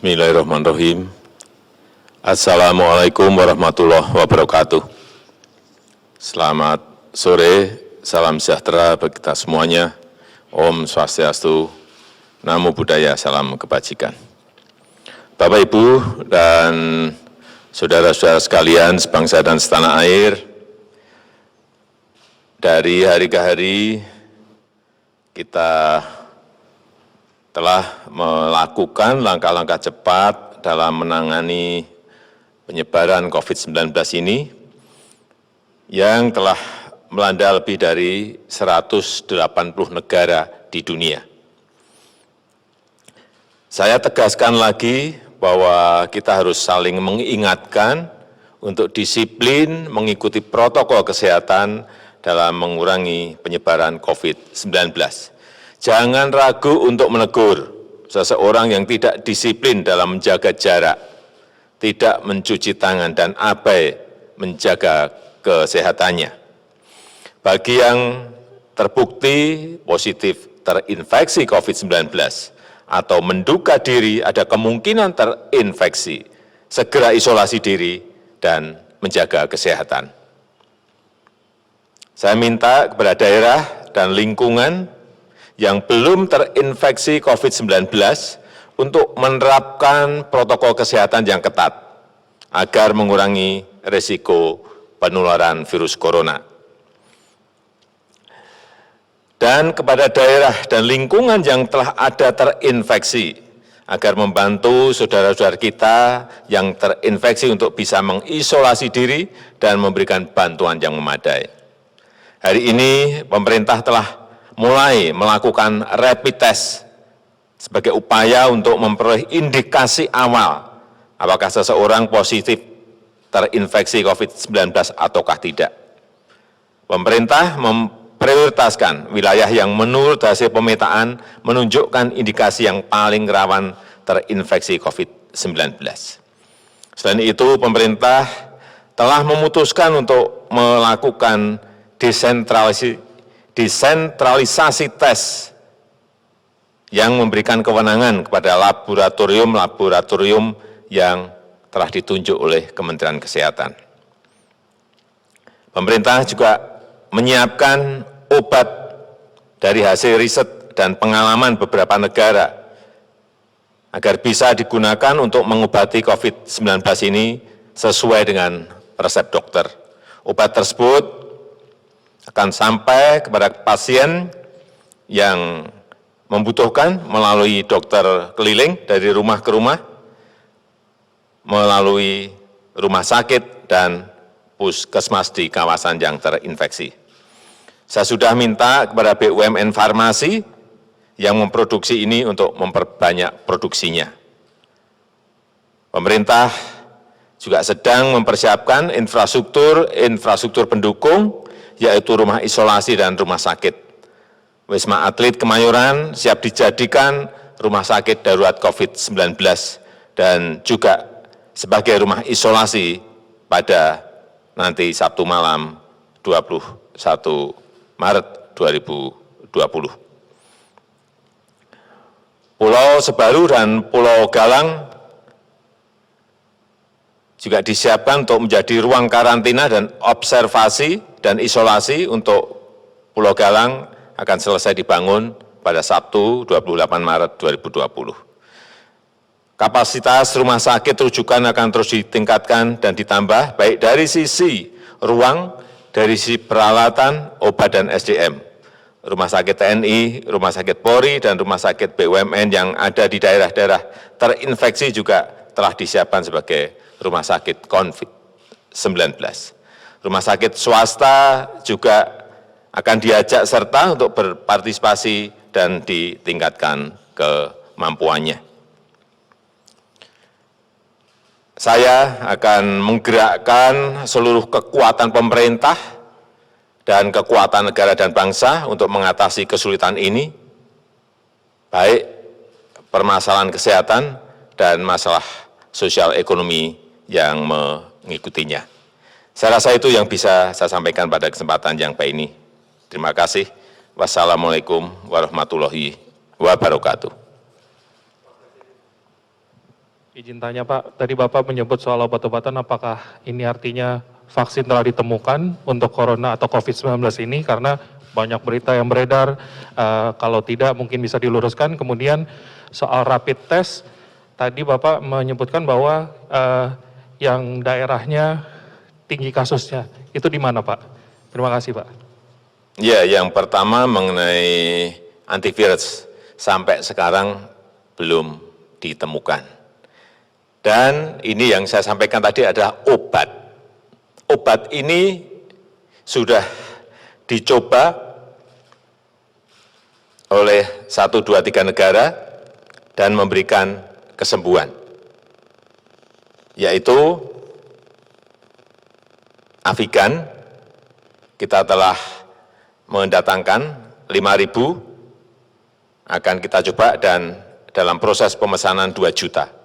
Bismillahirrahmanirrahim. Assalamualaikum warahmatullahi wabarakatuh. Selamat sore, salam sejahtera bagi kita semuanya. Om Swastiastu, Namo Buddhaya, salam kebajikan. Bapak, Ibu, dan saudara-saudara sekalian sebangsa dan setanah air, dari hari ke hari kita telah melakukan langkah-langkah cepat dalam menangani penyebaran COVID-19 ini yang telah melanda lebih dari 180 negara di dunia. Saya tegaskan lagi bahwa kita harus saling mengingatkan untuk disiplin mengikuti protokol kesehatan dalam mengurangi penyebaran COVID-19. Jangan ragu untuk menegur seseorang yang tidak disiplin dalam menjaga jarak, tidak mencuci tangan, dan abai menjaga kesehatannya. Bagi yang terbukti positif terinfeksi COVID-19 atau menduga diri ada kemungkinan terinfeksi, segera isolasi diri dan menjaga kesehatan. Saya minta kepada daerah dan lingkungan yang belum terinfeksi COVID-19 untuk menerapkan protokol kesehatan yang ketat agar mengurangi risiko penularan virus corona. Dan kepada daerah dan lingkungan yang telah ada terinfeksi, agar membantu saudara-saudara kita yang terinfeksi untuk bisa mengisolasi diri dan memberikan bantuan yang memadai. Hari ini pemerintah telah mulai melakukan rapid test sebagai upaya untuk memperoleh indikasi awal apakah seseorang positif terinfeksi COVID-19 ataukah tidak. Pemerintah memprioritaskan wilayah yang menurut hasil pemetaan menunjukkan indikasi yang paling rawan terinfeksi COVID-19. Selain itu, pemerintah telah memutuskan untuk melakukan desentralisasi tes yang memberikan kewenangan kepada laboratorium-laboratorium yang telah ditunjuk oleh Kementerian Kesehatan. Pemerintah juga menyiapkan obat dari hasil riset dan pengalaman beberapa negara agar bisa digunakan untuk mengobati COVID-19 ini sesuai dengan resep dokter. Obat tersebut akan sampai kepada pasien yang membutuhkan melalui dokter keliling dari rumah ke rumah, melalui rumah sakit dan puskesmas di kawasan yang terinfeksi. Saya sudah minta kepada BUMN Farmasi yang memproduksi ini untuk memperbanyak produksinya. Pemerintah juga sedang mempersiapkan infrastruktur pendukung, yaitu rumah isolasi dan rumah sakit. Wisma Atlet Kemayoran siap dijadikan rumah sakit darurat COVID-19 dan juga sebagai rumah isolasi pada nanti Sabtu malam 21 Maret 2020. Pulau Sebaru dan Pulau Galang juga disiapkan untuk menjadi ruang karantina dan observasi dan isolasi. Untuk Pulau Galang akan selesai dibangun pada Sabtu 28 Maret 2020. Kapasitas rumah sakit rujukan akan terus ditingkatkan dan ditambah baik dari sisi ruang, dari sisi peralatan, obat dan SDM. Rumah sakit TNI, rumah sakit Polri, dan rumah sakit BUMN yang ada di daerah-daerah terinfeksi juga telah disiapkan sebagai rumah sakit COVID-19. Rumah sakit swasta juga akan diajak serta untuk berpartisipasi dan ditingkatkan kemampuannya. Saya akan menggerakkan seluruh kekuatan pemerintah dan kekuatan negara dan bangsa untuk mengatasi kesulitan ini, baik permasalahan kesehatan dan masalah sosial ekonomi yang mengikutinya. Saya rasa itu yang bisa saya sampaikan pada kesempatan yang baik ini. Terima kasih. Wassalamualaikum warahmatullahi wabarakatuh. Izin tanya Pak, tadi Bapak menyebut soal obat-obatan, apakah ini artinya vaksin telah ditemukan untuk corona atau COVID-19 ini? Karena banyak berita yang beredar, kalau tidak mungkin bisa diluruskan. Kemudian soal rapid test, tadi Bapak menyebutkan bahwa yang daerahnya tinggi kasusnya, itu di mana Pak? Terima kasih Pak. Ya, yang pertama mengenai antivirus, sampai sekarang belum ditemukan. Dan ini yang saya sampaikan tadi adalah obat. Obat ini sudah dicoba oleh 1, 2, 3 negara dan memberikan kesembuhan, yaitu Avigan. Kita telah mendatangkan 5.000, akan kita coba dan dalam proses pemesanan 2 juta.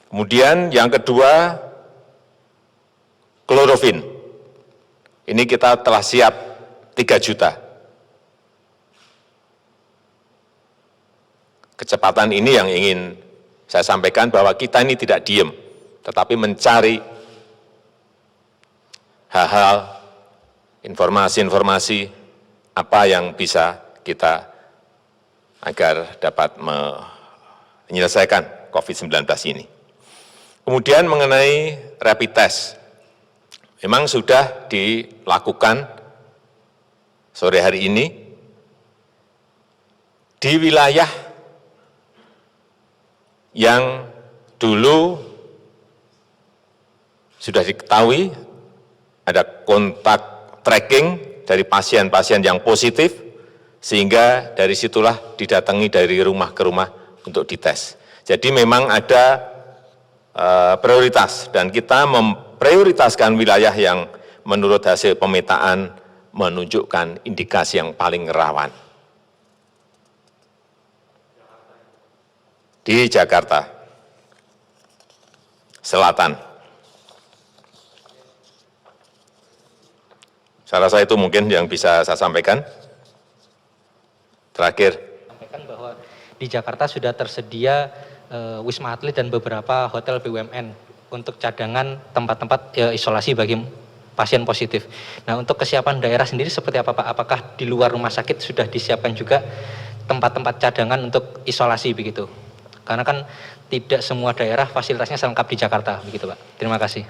Kemudian yang kedua, klorofin. Ini kita telah siap 3 juta. Kecepatan ini yang ingin saya sampaikan, bahwa kita ini tidak diem, tetapi mencari hal-hal, informasi-informasi apa yang bisa kita agar dapat menyelesaikan COVID-19 ini. Kemudian mengenai rapid test, memang sudah dilakukan sore hari ini di wilayah yang dulu sudah diketahui ada kontak tracking dari pasien-pasien yang positif, sehingga dari situlah didatangi dari rumah ke rumah untuk dites. Jadi memang ada prioritas, dan kita memprioritaskan wilayah yang menurut hasil pemetaan menunjukkan indikasi yang paling rawan. Di Jakarta Selatan. Saya rasa itu mungkin yang bisa saya sampaikan. Terakhir. Sampaikan bahwa di Jakarta sudah tersedia Wisma Atlet dan beberapa hotel BUMN untuk cadangan tempat-tempat isolasi bagi pasien positif. Nah, untuk kesiapan daerah sendiri seperti apa Pak? Apakah di luar rumah sakit sudah disiapkan juga tempat-tempat cadangan untuk isolasi begitu? Karena kan tidak semua daerah fasilitasnya selengkap di Jakarta begitu Pak. Terima kasih.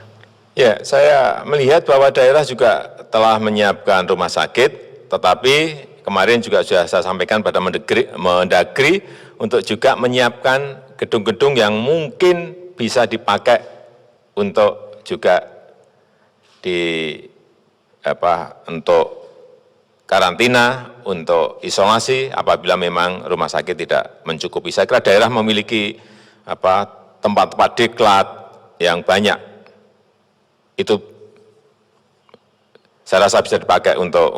Ya, saya melihat bahwa daerah juga telah menyiapkan rumah sakit, tetapi kemarin juga sudah saya sampaikan pada Mendagri untuk juga menyiapkan gedung-gedung yang mungkin bisa dipakai untuk juga untuk karantina, untuk isolasi apabila memang rumah sakit tidak mencukupi. Saya kira daerah memiliki tempat-tempat diklat yang banyak. Itu saya rasa bisa dipakai untuk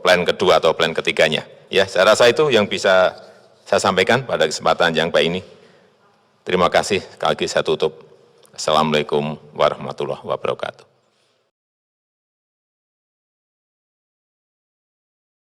plan kedua atau plan ketiganya. Ya, saya rasa itu yang bisa saya sampaikan pada kesempatan yang baik ini. Terima kasih. Sekali lagi saya tutup. Assalamualaikum warahmatullahi wabarakatuh.